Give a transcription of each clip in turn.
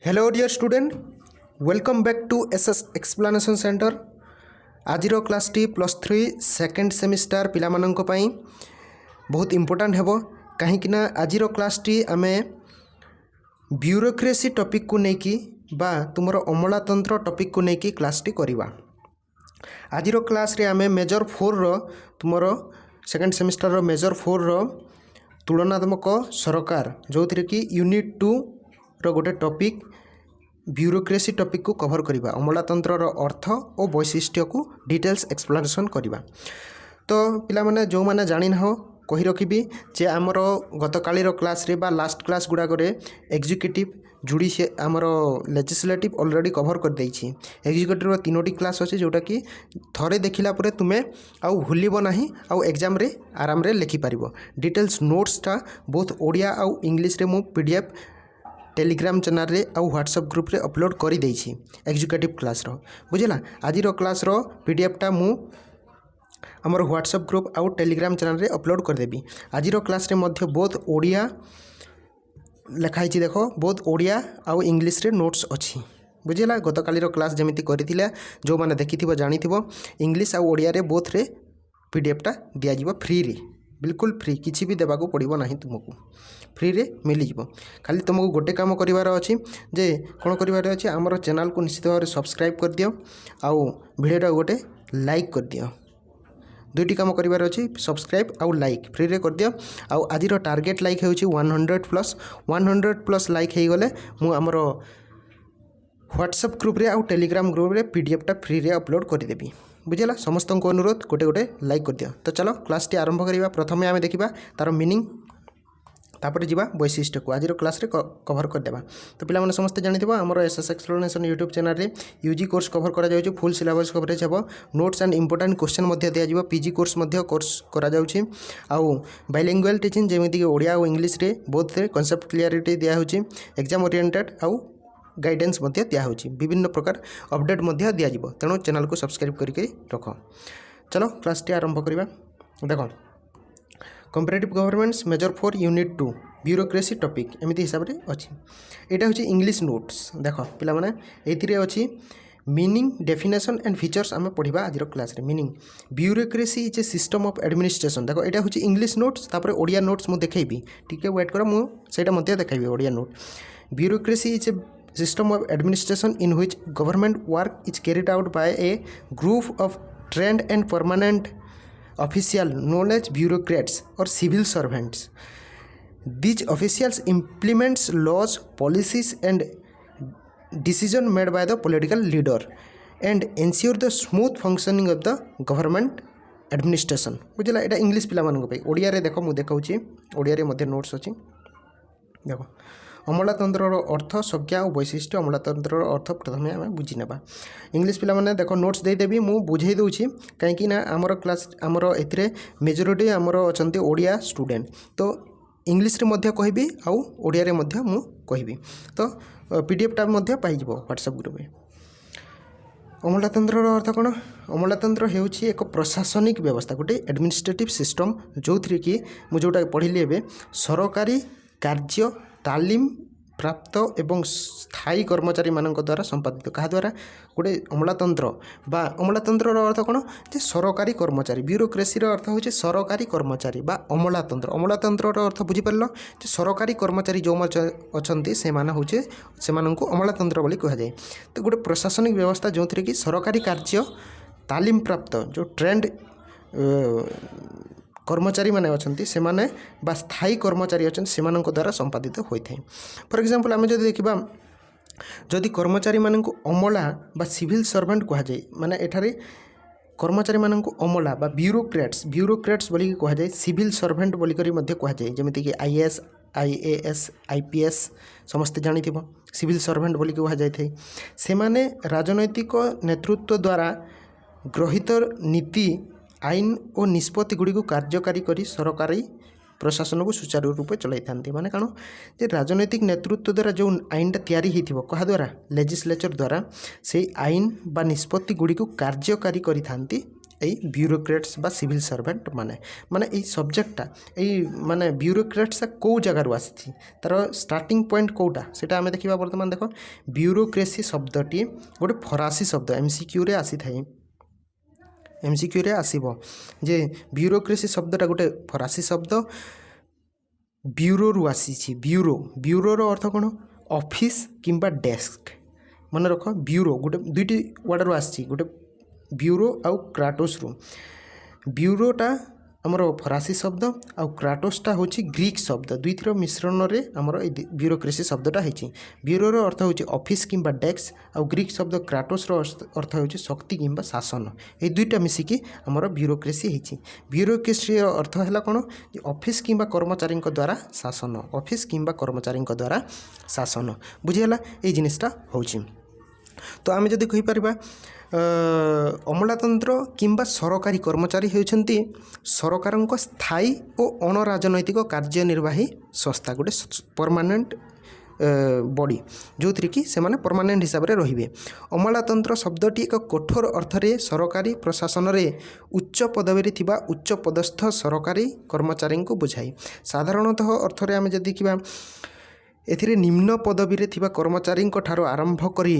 Hello dear student, welcome back to SS explanation centre. आजिर class टी +3 second semester पिलामानंक पई बहुत इंपोर्टेंट हेबो कहीं आजिर क्लास टी आमे ब्यूरोक्रेसी टॉपिक को लेकी बा तुमर अमलातंत्र टॉपिक को लेकी क्लास टी करिवा। आजिर क्लास रे आमे मेजर 4 रो तुमर सेकेंड सेमिस्टर रो मेजर 4 रो तुलनात्मक सरकार जो थी कि यूनिट 2 रो गोटे टॉपिक ब्यूरोक्रेसी टॉपिक को कवर करिवा। अमलातंत्र अर्थ और वैशिष्ट्य को डिटेल्स एक्सप्लेनेशन करिवा। तो पिला माने जो माने जानि न हो कहि रखिबी जे आमर गत कालीर क्लास रे बा लास्ट क्लास गुडा करे एग्जीक्यूटिव जुडिशियल आमर लेजिस्लेटिव ऑलरेडी कवर कर देछि। एग्जीक्यूटिव रो तीनोटी क्लास अछि जोटा कि थरे देखिला परे तुमे आउ भूलिबो नाही आउ एग्जाम रे आराम रे लिखि पारिबो। डिटेल्स नोट्स टा बोथ ओडिया आउ इंग्लिश रे मु पीडीएफ टेलीग्राम चैनल रे आउ व्हाट्सएप ग्रुप रे अपलोड करी देछि एग्जीक्यूटिव क्लास रो बुझिला। आजिर क्लास रो पीडीएफ टा मु हमर व्हाट्सएप ग्रुप आउ टेलीग्राम चैनल रे अपलोड कर देबी। आजिर क्लास रे मध्य बोथ ओडिया लिखाई देखो बोथ ओडिया आउ इंग्लिश रे नोट्स अच्छी बुझिला। गत कालीर क्लास जमिति करथिला जो माने देखिथिबो जानिथिबो इंग्लिश आउ ओडिया रे बोथ रे पीडीएफ टा दिया जिवो फ्री रे, बिल्कुल फ्री, किसी भी देवाक पड़ो ना तुमको फ्री रे मिल जाव। खाली तुमको गोटे काम करार अच्छी जे कौन करार अच्छे आमर चैनल को निश्चित भाव में सब्सक्राइब कर दियो आउ वीडियोटा गोटे लाइक कर दियो। दुईटी काम करार अच्छी सब्सक्राइब आउ लाइक फ्री रे कर दियो। आउ आज टार्गेट लाइक हो 100+ लाइक हो गले मु आमर व्हाट्सएप ग्रुप रे आउ टेलीग्राम ग्रुप रे पीडीएफ टा फ्री रे अपलोड कर देबी बुझेगा। समस्त को अनुरोध गोटे गोटे लाइक कर दियो। तो चलो क्लास टी आरंभ करिबा। प्रथमे आमे देखिबा तार मीनिंग तापर जीवा वैशिष्ट्य को आज क्लास रे कवर कर देबा। तो पिला माने समस्त जानिथिबो हमर एसएस एक्सप्लेनेशन यूट्यूब चैनल रे यूजी कोर्स कवर करा जाउछि। फुल सिलेबस कवरेज हेबो। नोट्स एंड इंपोर्टेंट क्वेश्चन मध्ये दिया जिवो। पीजी कोर्स मध्ये कोर्स करा जाउछि आउ बाइलिंगुअल टीचिंग जेमिति कि ओडिया और इंग्लिश रे बोथ रे कांसेप्ट क्लियरिटी दिया होछि। एग्जाम ओरिएंटेड आउ गाइडेंस मध्य दिया होछि। विभिन्न प्रकार अपडेट मध्य दिया जिवो। तेणु चैनल को सब्सक्राइब करके रख। चलो क्लास टी आरंभ करिबा। देखो comparative governments major 4 unit 2 bureaucracy topic एमिति हिसाब रे अछि। एटा होछि इंग्लिश नोट्स। देखो पिला माने एथिरे अछि मीनिंग डेफिनेशन एंड फीचर्स आमे पढिबा आजिरो क्लास रे। Meaning bureaucracy is A system of administration. देखो एटा होछि इंग्लिश नोट्स तापर ओडिया नोट्स मु देखेबी। ठीक है वेट करो मु सेटा मध्य देखाइबी Odia note. Bureaucracy is a system of administration in which government work is carried out by a group of trained and permanent officials known as bureaucrats or civil servants. These officials implements laws, policies and decision made by the political leader and ensure the smooth functioning of the government administration. बुझला। एटा English पिला मानक पे। ओडिया रे देखो मु देखाउची ओडिया रे मध्ये notes अछि। देखो अमलातंत्र अर्थ संज्ञा और वैशिष्ट्य। अमलातंत्र अर्थ प्रथम आम बुझी ना। इंग्लिश पिला माने देखो नोट्स देदेवी मु बुझे दूची कहीं आमर क्लास आमर ए मेजोरिटी आमर अच्छा ओडिया स्टूडेंट। तो इंग्लिश रे मध्य कहबी आउ ओडिया रे मध्य मु कहबी। तो पीडीएफ टा मध्य पाइब व्हाट्सएप ग्रुप में। अमलातंत्र अर्थ कौन? अमलातंत्र हेउछि एक प्रशासनिक व्यवस्था गोटे एडमिनिस्ट्रेटिव सिस्टम जो थी कि मु जोटा पढ़िली एबे सरकारी कार्य तालीम प्राप्त एवं स्थायी कर्मचारी मानक द्वारा संपादित। क्या द्वारा? गोटे अमलातंत्र बा अमलातंत्र अर्थ कौन? जे सरकारी कर्मचारी। ब्यूरोक्रेसी अर्थ होचे सरकारी कर्मचारी बा अमलातंत्र। अमलातंत्र अर्थ बुझीपार जे सरकारी कर्मचारी जो अच्छा से होचे से अमलातंत्र बोली कहा जाए। तो गोटे प्रशासनिक व्यवस्था जो थी कि सरकारी कार्य तालीम प्राप्त जो ट्रेंड कर्मचारी माने अछंती से माने बा स्थायी कर्मचारी अछंती से मानक द्वारा संपादित होइथाय। फॉर एग्जांपल आमे जदि देखिबा जदि कर्मचारी मानक अमला बा सिविल सर्वेंट कहा जाय माने एठारे कर्मचारी मानक अमला बा ब्यूरोक्रेट्स बोली कहा जाय। सिविल सर्वेंट बोली करी मध्ये कहा जाय जेमिति कि आईएएस आईएएस आईपीएस समस्त जानिथिबो सिविल सर्वेंट बोली कहा जाय थाय। से माने राजनैतिक नेतृत्व द्वारा गृहीत नीति आईन और निष्पत्ति गुड़ी को कार्यकारी करी सरकारी प्रशासन को सुचारू रूप चलाई था। माने कौन? जे राजनैतिक नेतृत्व द्वारा जो आईनटा तैयारी होइथिबो कहा द्वारा लेजिस्लेचर द्वारा से आईन बा निष्पत्ति गुड़ी को कार्यकारी करी थांती এই ब्यूरोक्रेट्स बा सिविल सर्वेंट माने माने এই सब्जेक्टटा এই माने ब्यूरोक्रेट्स कौ जगार आसी तार स्टार्टिंग पॉइंट कौटा सेटा आमे देखिबा वर्तमान देखो ब्यूरोक्रेसी शब्दटी गोटे फरासी शब्द एमसीक्यू रे आसी थाई एमसीक्यू रे आसीबो जे ब्यूरोक्रेसी शब्दटा गोटे फरासी शब्द ब्यूरो रु आसी ब्यूरो ब्यूरो रो अर्थ कोन ऑफिस किंबा डेस्क मन रख ब्यूरो गोटे दुईटी वर्ड रु आसी गोटे ब्यूरो आउ क्राटोस रु ब्यूरोटा आमर फरासी शब्द आउ क्राटोसटा होची ग्रीक शब्द दुईथर मिश्रण रे आमर ब्यूरोक्रेसी शब्दटा होची ब्यूरोर अर्थ होची ऑफिस किंबा डेस्क आउ ग्रीक शब्द क्राटोस रो अर्थ होची शक्ति किंबा शासन ए दुईटा मिसिकी आमर ब्यूरोक्रेसी होची ब्यूरोक्रेसी अर्थ हैला कोन ऑफिस किंबा कर्मचारी द्वारा शासन ऑफिस किंबा कर्मचारी द्वारा शासन बुझिला ए जिनिसटा होची तो आम जदि कहीपर अमलातंत्र किंबा सरकारी कर्मचारी होती सरकार स्थायी और अणराजनैतिक कार्यनिर्वाही संस्था गोटे परमानेंट बॉडी जो थी कि से परमानेंट हिसाब से रे अमलातंत्र शब्दटी एक कठोर अर्थरे सरकारी प्रशासन रे उच्च पदवी थिबा उच्च पदस्थ सरकारी कर्मचारी को बुझाई साधारणतः अर्थरे आम जदि देखा एथिरे निम्न पदवी रे थिबा कर्मचारी ठारो आरंभ करी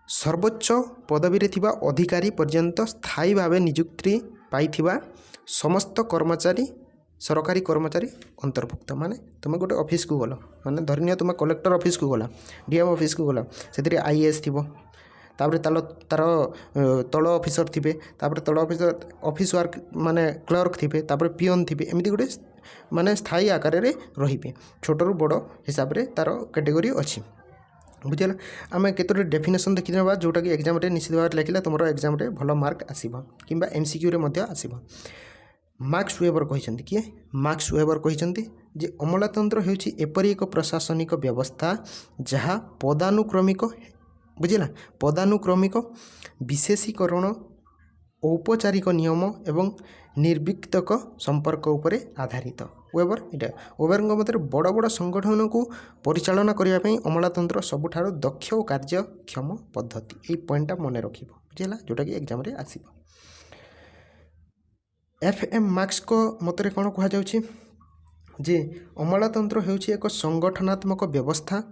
सर्वोच्च पदवी रे थिबा अधिकारी पर्यंत स्थायी भाव नियुक्ति पाइथिबा समस्त कर्मचारी सरकारी कर्मचारी अंतर्भुक्त माने तुम गोटे ऑफिस को गल माने धरनिया तुम कलेक्टर ऑफिस को गला डीएम ऑफिस को गला से आईएएस थिबो तापर तार तल ऑफिसर थिबे तापर तल ऑफिसर ऑफिस वर्क माने क्लर्क थिबे तापर पियन थिबे एमती गोटे माने स्थायी आकार रे रहिबे छोटरू बड़ हिसाब रे तार कैटेगरी अछि बुझल आम केतोटी डेफिनेशन देखी ना जोटा कि एग्जाम रे निश्चित भाव लिखिले तुम एग्जाम रे भल मार्क आसीबो किंबा एमसीक्यू रे मध्य आसीबो मार्क्स वेबर कहिसेंती किए मार्क्स वेबर कहिसेंती जे अमलातंत्र हेउची एपरि एक प्रशासनिक व्यवस्था जहाँ पदानुक्रमिक बुझिला पदानुक्रमिक विशेषीकरण औपचारिक नियम एवं निर्विक्तक संपर्क उपरे आधारित वेबर इटा वेबर मत बड़ बड़ संगठन को परिचालना करने अमलातंत्र सबुठार दक्ष और कार्यक्षम पद्धति ये पॉइंटा मन रख बुझेगा जोटा कि एग्जाम रे आसीबो एफएम मार्क्स को मतरे कौन कहुच्छे जे अमलातंत्र हेउछि एक संगठनात्मक व्यवस्था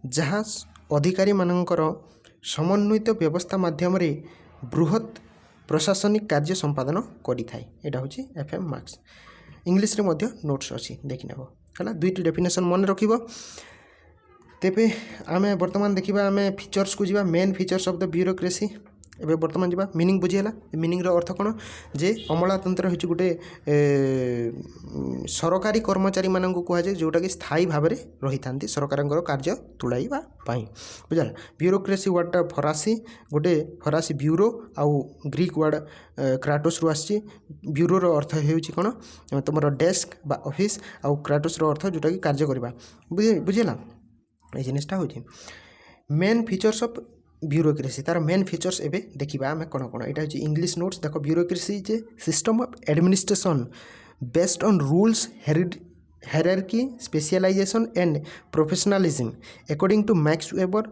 जहाँ अधिकारी मानकर समन्वित व्यवस्था माध्यम रे बृहत प्रशासनिक कार्य संपादन करि थाए एटा होछि एफएम मार्क्स इंग्लिश रे मध्य नोट्स अच्छी देखि नेबो हला दुईटी डेफिनेशन मन रखिबो तेबे आमे वर्तमान देखिबा आमे फीचर्स को जिबा main features of the bureaucracy एबे वर्तमान जिबा मीनिंग बुझियला मीनिंग रो अर्थ कोन जे अमलातंत्र होछि गुटे सरकारी कर्मचारी मानन को कहा जे जोटा कि स्थायी भाव में रही थांती सरकारंकर कार्य तुलाइबा पाई बुझला ब्यूरोक्रेसी वर्डटा फरासी गोटे फरासी ब्यूरो आउ ग्रीक वर्ड क्राटोस रु आछि ब्यूरो रो अर्थ हेउछि कोन तमरो डेस्क बा ऑफिस आउ क्राटोस रो अर्थ जोटा कि कार्य करबा बुझिला ए जिनिसटा होछि मेन फीचर्स ऑफ ब्यूरोक्रेसी तार मेन फीचर्स एबे देखिबा आमे कोन कोन एटा होछि इंग्लिश नोट्स देखो bureaucracy is A system of administration based on rules hierarchy specialization and professionalism according to Max Weber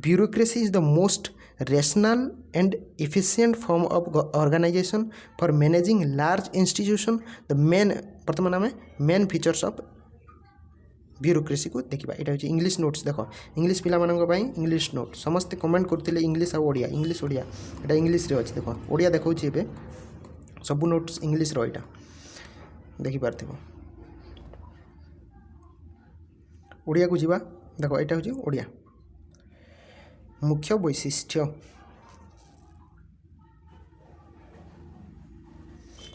bureaucracy is the most rational and efficient form of organization for managing large institution the main features of bureaucracy को देखा यहाँ हूँ English notes देख English पिला English note समस्ते comment करते English आड़िया English Odia यहाँ English रे अच्छे देख ओडिया देखा सब नोट्स इंग्लिश रहा देखिपार ओडिया को जीवा देख यहाँ हूँ ओडिया मुख्य वैशिष्ट्य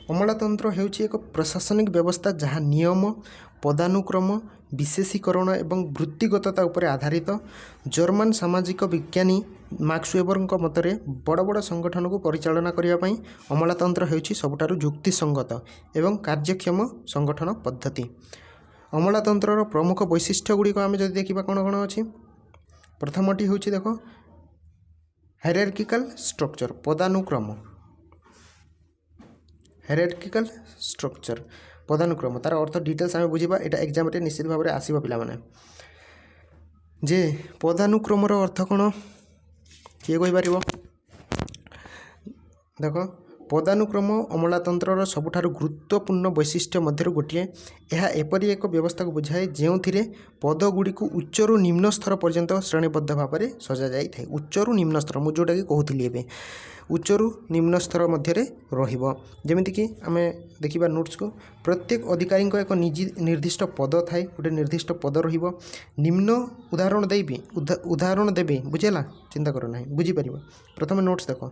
अमलातंत्र हेउछि एक प्रशासनिक व्यवस्था जहाँ नियम पदानुक्रम विशेषीकरण एवं वृत्तिगतता उपर आधारित जर्मन सामाजिक विज्ञानी मार्क्स वेबर मतरे बड़ बड़ संगठन को परिचालना करने अमलातंत्र हेउछि सबुठारु युक्तिसंगत एवं कार्यक्षम संगठन पद्धति अमलातंत्र प्रमुख वैशिष्ट्य गुड़िक आम जब देखा कौन कौन अच्छी प्रथमटी हूँ देख हायरार्किकल स्ट्रक्चर पदानुक्रम हायरार्किकल स्ट्रक्चर पदानुक्रम तार अर्थ डिटेल्स आम बुझा यहाँ एग्जाम रे निश्चित भाव में आसब पे जे पदानुक्रम अर्थ कौन किए कहीपर देख पदानुक्रम अमलातंत्र सबुठारु गुरुत्वपूर्ण वैशिष्ट्य मध्यरु गोटे यह एपरी एक व्यवस्था को बुझाए जो पदगुड़ी को उच्चरु निम्न स्तर पर्यंत श्रेणीबद्ध भाव में सजा जाए। उच्चरु निम्न स्तर मुझे जोटा कि कहूली एवं उच्चरु निम्न स्तर मध्य जमीक आम देखा नोट्स को प्रत्येक अधिकारी एक निर्दिष्ट पद थाए गोटे निर्दिष्ट पद निम्न उदाहरण देवी बुझेगा चिंता कर ना बुझीपर प्रथम नोट्स देख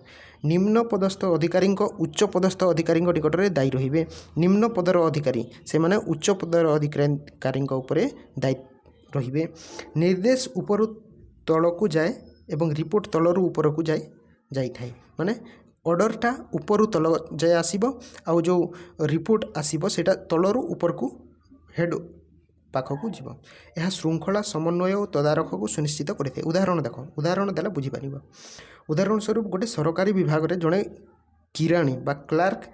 निम्न पदस्थ अधिकारी उच्च पदस्थ अधिकारी निकट में दायी रे निम्न पदर अधिकारी से माने उच्च पदर अधिकारी दायी रे निर्देश उपरु तल को जाए एवं रिपोर्ट तलरू ऊपर को जाए माने ऑर्डरटा उपरु तल जाए आसीबो आउ जो रिपोर्ट आसीबो सेटा तलरू ऊपर को हेड पाखक जीव यह श्रृंखला समन्वय और तदारख को सुनिश्चित करते। उदाहरण देख उदाहरण देला बुझी पारिबो। उदाहरण स्वरूप गोटे सरकारी विभाग रे जड़े किराणी बा क्लार्क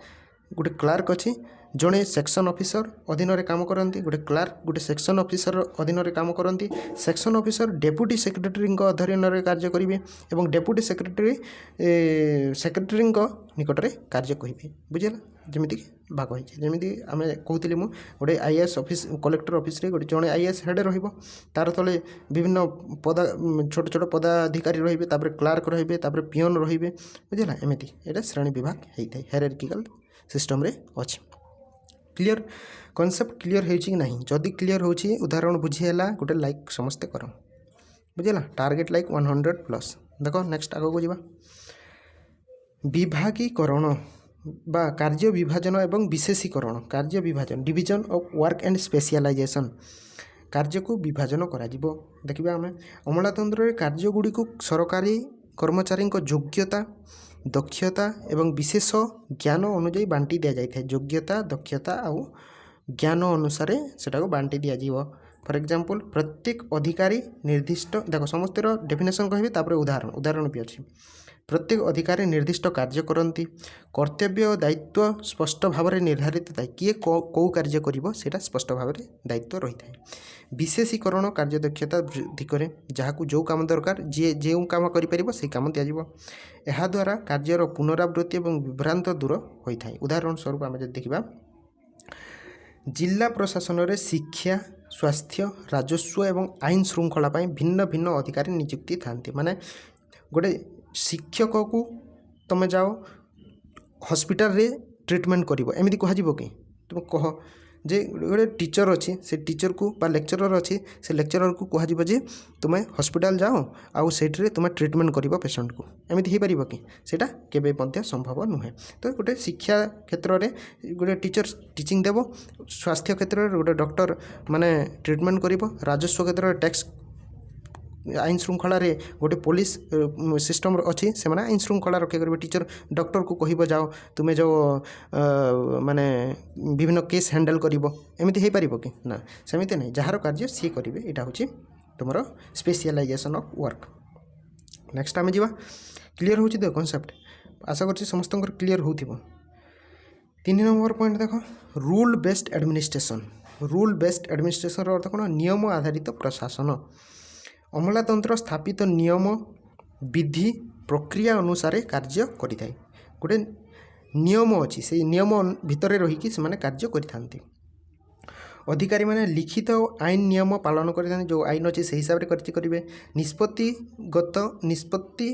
गोटे क्लार्क अच्छी जड़े सेक्शन ऑफिसर अधीन रे काम करती गोटे क्लार्क गोटे सेक्शन ऑफिसर अधीन रे काम करती सेक्शन ऑफिसर डेप्यूटी सेक्रेटरी अधीन रे कार्य करेंगे और डेप्यूटी सेक्रेटरी सेक्रेटरी निकट में कार्य करेंगे बुझेगा जमीक भाग होती जमी आम कहती मुझे गोटे आईएएस ऑफिस कलेक्टर ऑफिस रे गोटे जड़े आईएएस हेड तार तले विभिन्न पदा छोट छोट पदाधिकारी रे क्लार्क रे पियन रे बुझेगा एमती ये श्रेणी विभाग होता है हायरार्किकल सिस्टम रे अच्छी। क्लियर कॉन्सेप्ट क्लियर हो कि नहीं जदि क्लियर हो उदाहरण बुझीगला गोटे लाइक समस्ते कर बुझेगा टार्गेट लाइक 100+ देख नेक्स्ट आगे को जावा विभागीकरण बा कार्य विभाजन एवं विशेषीकरण कार्य विभाजन division of work and specialisation कार्य को विभाजन करा जिवो देखिबा आमे अमलातंत्र कार्य गुडी को सरकारी कर्मचारी योग्यता दक्षता एवं विशेष ज्ञान अनुजाई बांटी दि जाए योग्यता दक्षता आउ ज्ञान अनुसार सेटा को बांटी दि जाव। फॉर एग्जांपल प्रत्येक अधिकारी निर्दिष्ट देखो समस्त डेफिनेशन कहि तापर उदाहरण भी अच्छी प्रत्येक अधिकारी निर्दिष्ट कार्य करती कर्तव्य और दायित्व स्पष्ट भाव में निर्धारित थाए किए कौ कार्य करिवो सेटा स्पष्ट भाव में दायित्व रही है। विशेषीकरण कार्य दक्षता वृद्धि करे जहाँ जो काम दरकार जी जो काम करें से काम दिज्व यह द्वारा कार्यर पुनरावृत्ति और विभ्रांत दूर होता है। उदाहरण स्वरूप आम देखा जिला प्रशासन में शिक्षा स्वास्थ्य राजस्व एवं आईन श्रृंखला भिन्न भिन्न अधिकारी नियुक्ति था माने गोटे शिक्षक को तुम जाओ हॉस्पिटल रे ट्रीटमेंट करिवो एमती कह कि तुम कह जे गोटे टीचर अच्छी से टीचर को बा लेक्चरर अच्छी से लेक्चरर को कह जे तुम हॉस्पिटल जाओ आउ सेठरे तुम ट्रीटमेंट करिवो पेशेंट को एमती हो पारिबो कि सेटा केबे मध्य संभव नुहे। तो गोटे शिक्षा क्षेत्र में गोटे टीचर टीचिंग देव स्वास्थ्य क्षेत्र में गोटे डॉक्टर माने ट्रीटमेंट करिवो राजस्व क्षेत्र में टैक्स आईन श्रृंखला रे गोटे पुलिस सिस्टम अच्छी से माने आईन श्रृंखला रक्षा करेंगे टीचर डॉक्टर को कह जाओ तुम्हें जो माने विभिन्न केस हैंडल करिवो एमती हो पारिबो कि ना सेमती नहीं जार कार्य सी करेंगे यहाँ हूँ तुम स्पेशलाइजेशन ऑफ वर्क। नेक्स्ट आम जा क्लियर हो कॉन्सेप्ट आशा कर समस्त क्लियर हो। 3 नंबर पॉइंट देख rule based administration rule based administration अर्थ कौन नियम आधारित प्रशासन अमलातंत्र स्थापित नियम विधि प्रक्रिया अनुसार कार्य करें गोटे नियम अच्छी से नियम भितर रहीकि से कार्य करें अधिकारी माने लिखित आईन नियम पालन करें जो आईन अच्छी से हिसाब से कार्य करेंगे निष्पत्ति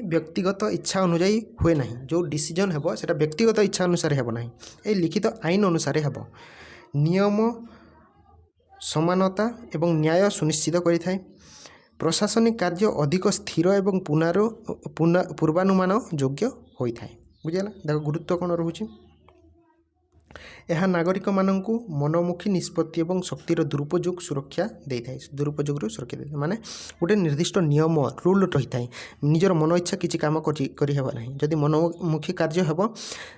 व्यक्तिगत इच्छा अनुजाई हुए ना जो डिसीजन है सेटा व्यक्तिगत इच्छा अनुसार है ना ये लिखित आईन अनुसार है नियम समानता एवं न्याय सुनिश्चित करें प्रशासनिक कार्य अधिक स्थिर एवं पूर्वानुमान योग्य होता है बुझेगा देख गुरुत्व कौन रोचे यह नागरिक मानू मनोमुखी निष्पत्ति और शक्तिर दुरुपयोग सुरक्षा दे था दुरुपयोग सुरक्षा दे माने गोटे निर्दिष्ट नियम रूल रही था निजर मन इच्छा किसी काम करना जदि मनोमुखी कार्य हे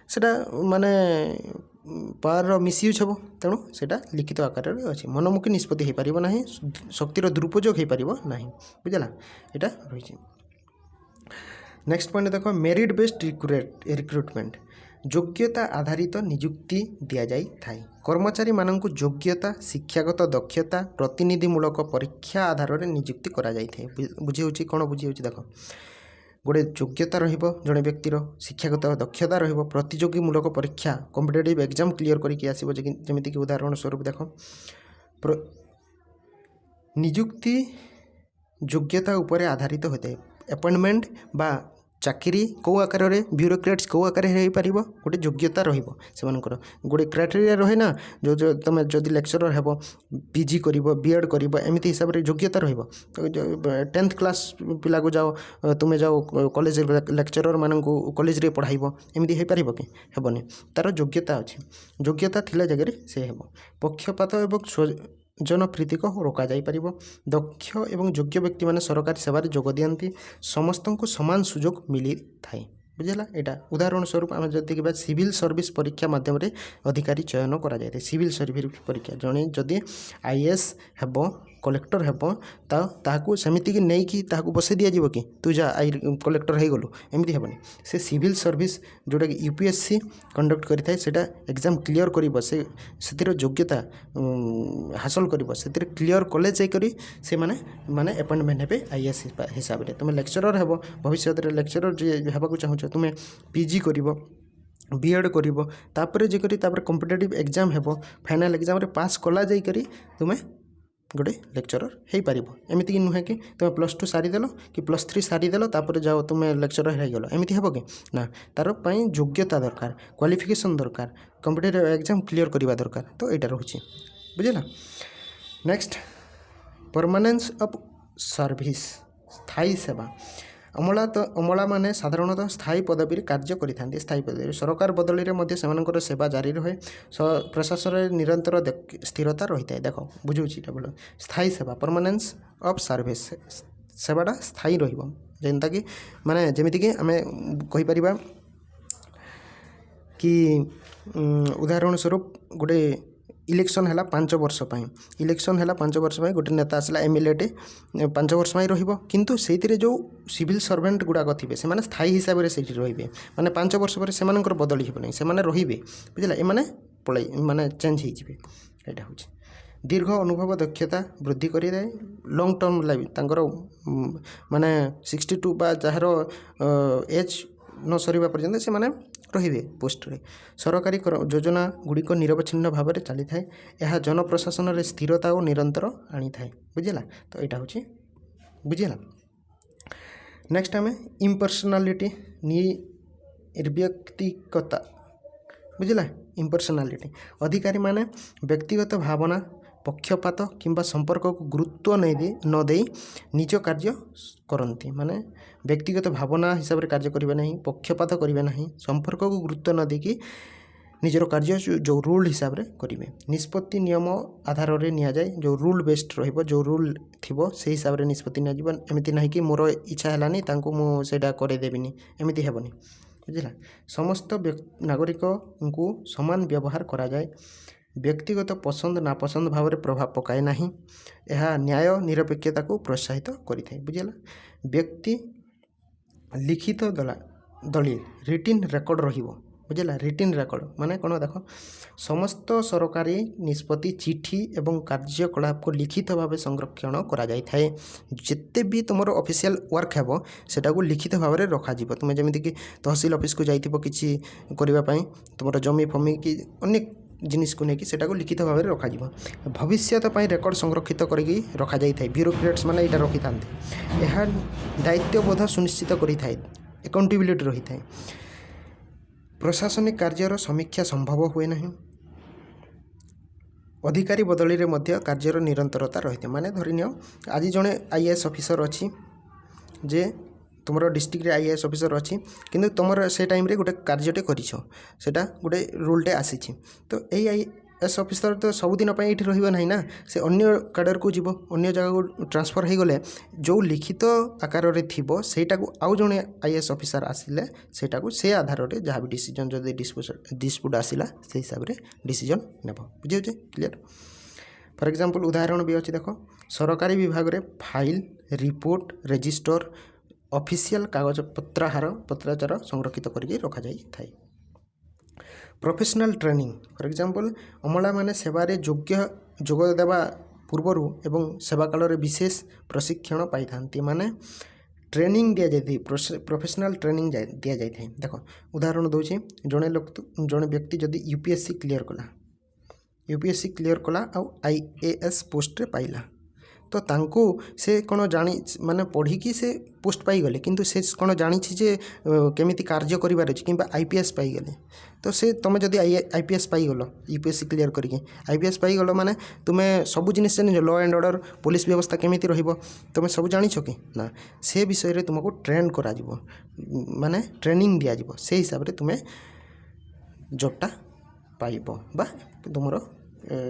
सेटा माने पावर मिसयूज हे तेणु सेटा लिखित आकार अच्छी मनोमुखी निष्पत्ति हो पार ना शक्तिर दुरुपयोग हो पार ना बुझला यहाँ रही। नेक्स्ट पॉइंट देख मेरिट बेस्ड रिक्रुटमेंट योग्यता आधारित नियुक्ति दि जाए कर्मचारी मानक योग्यता शिक्षागत दक्षता प्रतिनिधिमूलक परीक्षा आधार में नियुक्ति करा जाए बुझी कौन बुझी देख गोटे योग्यता रहिबो जड़े व्यक्तिर शिक्षागत दक्षता रहिबो प्रतियोगीमूलक परीक्षा कॉम्पिटिटिव एग्जाम क्लियर करके आसीबो जेमिति कि उदाहरण स्वरूप देखो नियुक्ति योग्यता उपरे आधारित होता है अपॉइंटमेंट बा चाकरी कौ आकार ब्यूरोक्रेट्स कौ आकार हो पार गोटे योग्यता रही गोटे क्राइटेरिया रहे ना जो जो तुम जदि लेक्चरर हेब पीजी कर बीएड कर एमती हिसाब से योग्यता रहिबो। तो 10th क्लास पिला को जाओ तुम्हें जाओ कॉलेज लेक्चरर मान कॉलेज रे पढ़ाइब एमती हो पार कि हेबनी तार योग्यता अच्छी योग्यता थिला जगह से हेब पक्षपात एवं जनप्रीति को रोक जापर दक्ष एवं योग्य व्यक्ति माने सरकारी सेवार जोग दियंती समस्त को समान सुजोग मिली थाए बुझेगा यहाँ उदाहरण स्वरूप आम जब देखा सिविल सर्विस परीक्षा माध्यम अधिकारी चयन करा जाए सिविल सर्विस परीक्षा जड़े जदि आईएएस हेब कलेक्टर हेब ताकू सेमती नहीं कि बसई दिज्व कि तू जा आई कलेक्टर हो गलु एमती हेबनी से सिविल सर्विस जोटा कि यूपीएससी कंडक्ट करें से एग्जाम क्लियर कर योग्यता हासिल कर क्लियर कले जाकर से माने अपॉइंटमेंट हे आईएएस हिसाब से तुम लेक्चरर हेब भविष्य लेक्चरर हेबाक चाहूँ तुम पीजी कर बीएड कर कॉम्पिटिटिव एग्जाम हेब फाइनल एग्जाम रे पास कला जाकर तुम गोटे लेक्चरर हो पार एमती नुहे कि तुम +2 सारीदेल कि +3 सारीदेल तापर जाओ तुम लेक्चरर हो गल एमती हे कि ना तार योग्यता दरकार क्वालिफिकेशन दरकार कॉम्पिटिटिव एग्जाम क्लियर करवा दरकार तो यहाँ रोचे बुझेगा। नेक्स्ट परमानेंस ऑफ सर्विस स्थायी सेवा अमला माने साधारणतः स्थायी पदवी कार्य करें स्थायी पदवी सरकार बदली में से सेवा जारी रहे प्रशासन निरंतर स्थिरता रही है देख बुझे बोल स्थायी सेवा परमानेंस ऑफ सर्विस सेवाटा स्थायी रहा कि माने जमीक आम कहीपर कि उदाहरण स्वरूप गोटे इलेक्शन है 5 वर्ष इलेक्शन है 5 वर्ष गोटे नेता आसला एमएलए टे 5 वर्ष किंतु से जो सिविल सर्वेंट गुड़ाक थे से स्थायी हिसाब से रे माने 5 वर्ष पर से बदली हे नहीं से रे बुझे एम पलि माने चेंज होटा हूँ दीर्घ अनुभव दक्षता वृद्धि करे लॉन्ग टर्म लाइफ माने 62 बा जार एज न सरीबा पर्यंत से माने रहिबे पोस्ट रे सरकारी योजना गुड़िक निरवच्छिन्न भाव में चली थाए यह जनप्रशासन रे स्थिरता और निरंतर आनी थाए बुझेगा तो यहाँ हूँ बुझेगा। नेक्स्ट आम इम्पर्सनालिटी निर्व्यक्तिकता बुझेगा इम्पर्सनालिटी अधिकारी माने व्यक्तिगत भावना पक्षपात किंबा संपर्क को गुरुत्व न दे निज कार्य करती माने व्यक्तिगत भावना हिसाब से कार्य करेंगे नहीं पक्षपात करेंगे नहीं संपर्क को गुरुत्व न देकी निजर कार्य जो रूल हिसाब से करेंगे निष्पत्ति नियम आधार में नि जाए जो रूल बेस्ड रो रूल थी से हिसाब से निष्पत्ति निमती ना कि मोर इच्छा है मुझे करदेवी एमती हेबनी बुझला समस्त नागरिक को समान व्यवहार करा जाए व्यक्तिगत पसंद नापसंद भाव में प्रभाव पकाए ना यह न्याय निरपेक्षता को प्रोत्साहित करें बुझेगा व्यक्ति लिखित दलील रिटिन रेकर्ड बुझेगा रिटिन रेकर्ड माने कौन देख समस्त सरकारी निष्पत्ति चिठी एवं कार्यकलाप को लिखित भाव संरक्षण करा जाय थाए जिते भी तुम ऑफिशियल वर्क है सेटा को लिखित भाव में रखा तुम्हें जमीती कि तहसील ऑफिस को जाइथिबो किछि करबा पई तुमर जमी फमी कि अनेक जिनिस को लेकिन सेटा को लिखित भाव में रखा भविष्य रेकर्ड संरक्षित करके रखा जाए ब्यूरोक्रेट्स माने यहाँ रखी था यह दायित्वबोध सुनिश्चित करें अकाउंटेबिलिटी रही है प्रशासनिक कार्यर समीक्षा संभव हुए ना अधिकारी बदली रे मध्य कार्यर निरंतरता रही है माने धरिनियो आज जड़े आईएएस ऑफिसर अच्छी जे तुम डिस्ट्रिक्ट रे आईएएस ऑफिसर अच्छी किंतु तुम से टाइम रे गोटे कार्यटे करा गोटे रूलटे आसी तो यही आईएएस ऑफिसर तो सबुदिन ये रही ना से अन्य कैडर को जीव अन्य जगह को ट्रांसफर हो गले जो लिखित आकार रे थिबो सेटा को आउ जने आईएएस ऑफिसर आसिले सेटा को से आधार रे जहाँ भी डिसीजन जदि डिस्प्यूट आसिला से हिसाब रे डिसीजन नेब बुझे क्लियर। फॉर एग्जांपल उदाहरण भी अच्छी देख सरकारी विभाग रे फाइल रिपोर्ट रजिस्टर ऑफिशियल कागज पत्राचार संरक्षित करके रखा जाई थाए। प्रोफेशनल ट्रेनिंग फॉर एग्जांपल अमला माने सेवारे जोग देवा पूर्वर एवं सेवा काल रे विशेष प्रशिक्षण पाई थांती माने ट्रेनिंग दि जाए प्रोफेशनल ट्रेनिंग दि जाए देख उदाहरण दूसरी जड़े व्यक्ति जदि यूपीएससी क्लीयर कला आईएएस पोस्ट रे पाइला तो तांको से कौन जानी माने पढ़ी से पोस्ट पाईगले किंतु से कौन जानी जे केमिति कार्य करिवार अछि किंबा आईपीएस पाईगले तो से तुम जदि आईपीएस पाईगल यूपीएससी क्लीयर करके आईपीएस पाईगल माने तुमे सब जिनिस जानिछ लॉ एंड ऑर्डर पुलिस व्यवस्था केमिति रहिबो तुमे सब जानिछ कि ना से विषय रे तुमको ट्रेन करा जिवो माने ट्रेनिंग दिया जिवो से हिसाब रे तुमे जॉबटा पाइबो बा तुमरो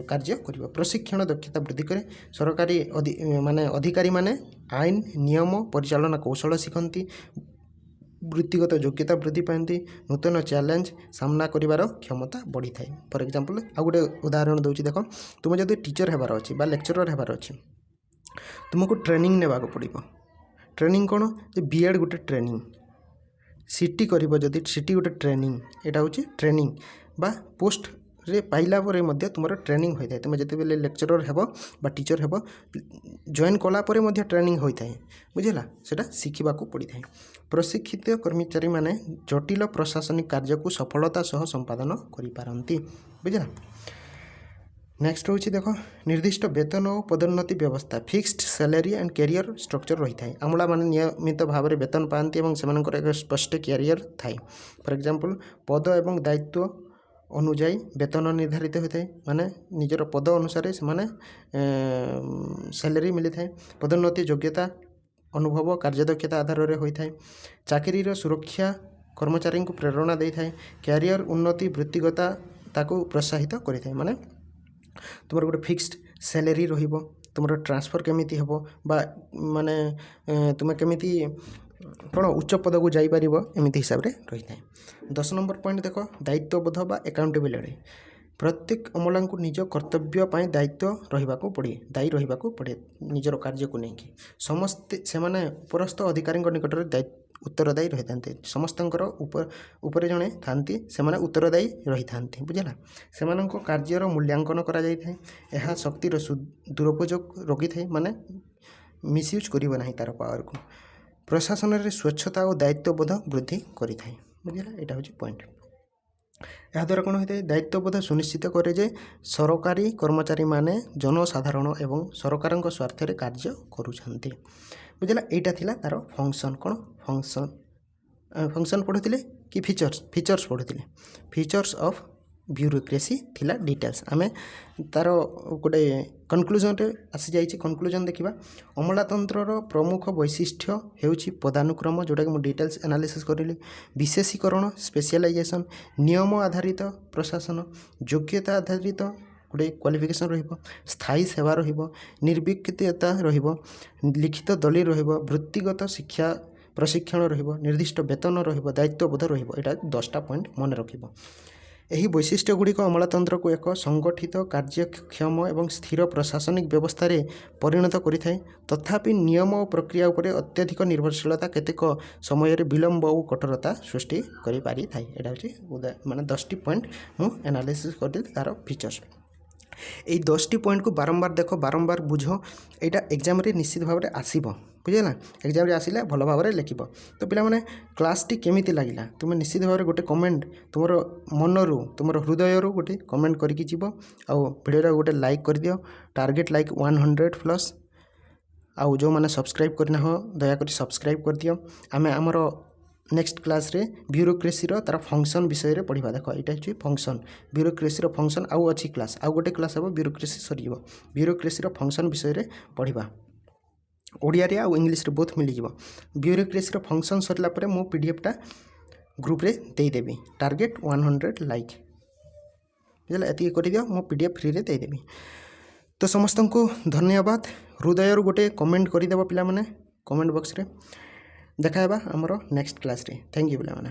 कार्य करिबो प्रशिक्षण दक्षता वृद्धि करे सरकारी माने अधिकारी माने आईन नियम परिचालन कौशल शिखती वृत्तिगत योग्यता वृद्धि पाती नूतन चैलेंज सामना करिवार क्षमता बढ़ी थाए फॉर एग्जांपल आ गोटे उदाहरण दूसरी देख तुम जब टीचर हेबार अच्छी बा लेक्चरर हेबार अच्छी तुमको ट्रेनिंग नेबाक पड़ो ट्रेनिंग कौन जे बीएड गोटे ट्रेनिंग सीटी करिबो जदि सीटी गोटे ट्रेनिंग एटा होची ट्रेनिंग बा पोस्ट रे पाइला परे मध्य तुमर ट्रेनिंग होता है तुम जिते बेले लेक्चरर हेबो बा टीचर हेबो जॉइन कला परे मध्य ट्रेनिंग होता है बुझेला सेटा शिखिबा को पड़ी थाए प्रशिक्षित कर्मचारी माने जटिल प्रशासनिक कार्य को सफलता सह संपादन करि पारंती बुझेला नेक्स्ट होची देखो निर्दिष्ट वेतन और पदोन्नति व्यवस्था fixed salary and career structure रही थाए आमला माने नियमित भाव में वेतन पाती और सेमानकर एक स्पष्ट कैरियर थाए फॉर एग्जांपल पद एवं दायित्व अनुजाई वेतन निर्धारित होता है माने निजर पद अनुसार से माने सैलरी मिली थाए पदोन्नति योग्यता अनुभव कार्यदक्षता आधार में होता है चाकरी सुरक्षा कर्मचारी को प्रेरणा दे थाए कैरियर उन्नति वृत्तिगता ताको प्रोत्साहित करें माने तुम गोटे फिक्स्ड सैलरी रहिबो तुम ट्रांसफर केमिति हेबो बा माने तुम केमिति कौन उच्च पद को जापर एमती हिसाब से रही है 10 नंबर पॉइंट देख दायित्वबोध बा एकाउंटेबिलिटी प्रत्येक अमला को निज कर्तव्य दायित्व रहा पड़े दायी रहा पड़े निजर कार्य को लेकिन समस्ते से उपरस्थ अधिकारी निकट में उत्तरदायी रही था समस्त ऊपर जड़े था से उत्तरदायी रही था बुझेगा से कार्यर मूल्यांकन करा जाए शक्तिर दुरुपयोग रोकी थाए माने मिसयूज करिबो नाही तार पावर को प्रशासन रे स्वच्छता और दायित्वबोध वृद्धि करि थाए बुझेगा एटा होची पॉइंट यह द्वारा कौन होता है दायित्वबोध सुनिश्चित करे जे सरकारी कर्मचारी माने जनसाधारण एवं सरकार स्वार्थ रे कार्य करुछंती बुझेगा एटा थिला तार फंक्शन कौन फंक्शन पढ़ुଥିଲେ कि फीचर्स पढ़ुଥିଲେ फीचर्स ऑफ ब्यूरोक्रेसी थिला डिटेल्स आमे तार गोटे कनक्लूजन रे आसी जाइछि कनक्लूजन देखिबा अमलातंत्रर प्रमुख वैशिष्ट्य हेउछि पदानुक्रम जोटा कि मु डिटेल्स एनालिसिस करिली विशेषीकरण स्पेशलाइजेशन नियम आधारित प्रशासन योग्यता आधारित गोटे क्वालिफिकेशन रहिबो स्थायी सेवा रहिबो निर्विकता रहिबो लिखित दलील रहिबो वृत्तिगत शिक्षा प्रशिक्षण रहिबो निर्दिष्ट वेतन रहिबो दायित्वबोध रहिबो एटा 10टा पॉइंट मन रखिबो एही वैशिष्ट्य गुड़िक अमलातंत्र को एक संगठित कार्यक्षम एवं स्थिर प्रशासनिक व्यवस्था रे परिणत करिथाए तथापि नियम और प्रक्रिया उपरे अत्यधिक निर्भरशीलता केतेक समय रे विलंब और कठोरता सृष्टि करि पारि थाए एटा होची माने 10टी पॉइंट मु एनालिसिस करदिल तार फीचर्स এই 10टी पॉइंट को बारंबार देख बारंबार बुझ एटा एग्जाम रे निश्चित भाव में आसीबो बुझे ना एग्जाम रे आसिले भल भाव में लिखिब तो पिला माने क्लास टी केमिति लागिला तुम निश्चित भाव में गोटे कमेंट तुमर मनरू तुमर हृदय गोटे कमेंट करके जीव आउ वीडियो गोटे लाइक कर दियो टार्गेट लाइक 100+ आउ जो माने सब्सक्राइब करना हो दयाकर सब्सक्राइब कर दियो आमे हमर नेक्स्ट क्लास रे ब्यूरोक्रेसी तार फंक्शन विषय रे पढ़िबा देख एटा होची फंक्शन ब्यूरोक्रेसी फंक्शन आउ अच्छी क्लास आउ गोटे क्लास हे ब्यूरोक्रेसी सरीब ब्यूरोक्रेसी फंक्शन विषय रे पढ़िबा ओडिया रे आउ इंग्लिश रे बोथ मिली जिवो ब्यूरोक्रेसी फंक्शन सरला परे मो पीडीएफ टा ग्रुप रे दे देबी टार्गेट 100 लाइक बुझला एति कर दियो मो पीडीएफ फ्री रे दे देबी तो समस्त को धन्यवाद हृदय गोटे कमेंट कर देबो पिला माने कमेंट बॉक्स रे देखाइबा हमरो नेक्स्ट क्लास रे थैंक यू पिला माने।